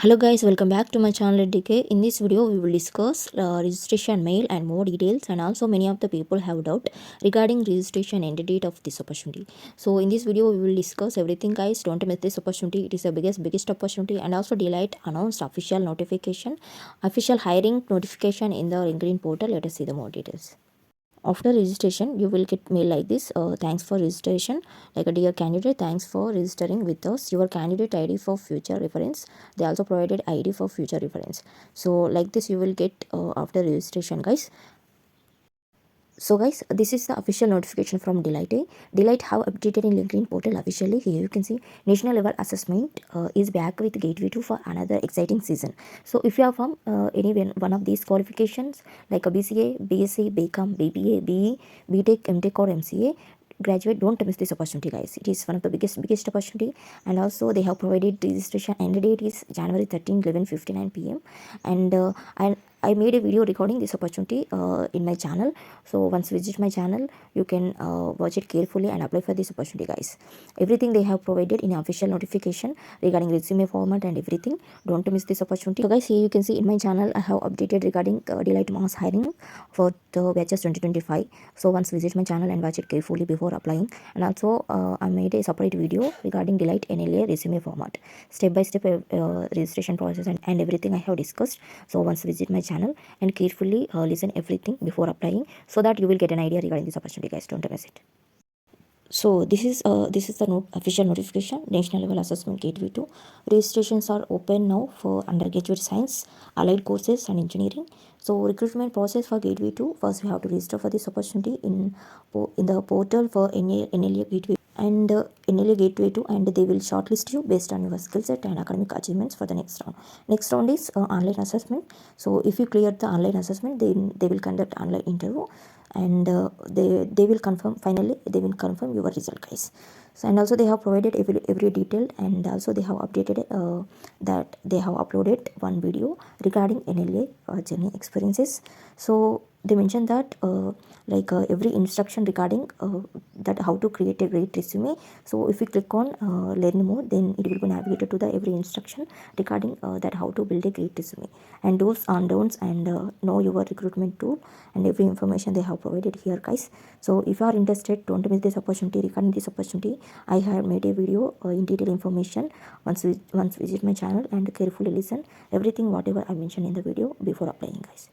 Hello guys, welcome back to my channel DK. In this video we will discuss registration mail and more details, and also many of the people have doubt regarding registration end date of this opportunity. So in this video we will discuss everything guys. Don't miss this opportunity. It is the biggest opportunity. And also Deloitte announced official notification, official hiring notification in the LinkedIn portal. Let us see the more details. After registration you will get mail like this. Thanks for registration, like a dear candidate, thanks for registering with us, your candidate id for future reference. They also provided id for future reference. So like this you will get after registration guys. So guys, this is the official notification from Deloitte. Deloitte have updated in LinkedIn portal officially. Here you can see national level assessment is back with Gateway 2 for another exciting season. So if you are from any one of these qualifications like a BCA, BSc, BCom, BBA, BE, BTech, MTech or MCA, graduate, don't miss this opportunity guys. It is one of the biggest opportunity. And also they have provided registration end date is January 13 11:59 p.m. and I made a video regarding this opportunity in my channel. So once visit my channel you can watch it carefully and apply for this opportunity guys. Everything they have provided in official notification regarding resume format and everything. Don't miss this opportunity. So guys, here you can see in my channel I have updated regarding Deloitte mass hiring for the batches 2025. So once visit my channel and watch it carefully before applying. And also I made a separate video regarding Deloitte NLA resume format, step by step registration process and everything I have discussed. So once visit my channel and carefully listen everything before applying, so that you will get an idea regarding this opportunity guys. Don't miss it. So this is the official notification. National level assessment gateway 2 registrations are open now for undergraduate science, allied courses and engineering. So recruitment process for gateway 2, first we have to register for this opportunity in the portal for NLA gateway and NLA gateway 2, and they will shortlist you based on your skill set and academic achievements for the next round. Next round is online assessment. So if you clear the online assessment, then they will conduct online interview, and they will confirm, finally they will confirm your result guys. So and also they have provided every detail, and also they have updated that they have uploaded one video regarding NLA journey experiences. So they mentioned that every instruction regarding that how to create a great resume. So if you click on learn more, then it will be navigated to the every instruction regarding that how to build a great resume, and do's and don'ts, and know your recruitment tool, and every information they have provided here guys. So if you are interested, don't miss this opportunity. Regarding this opportunity I have made a video in detail information. Once visit my channel and carefully listen everything whatever I mentioned in the video before applying guys.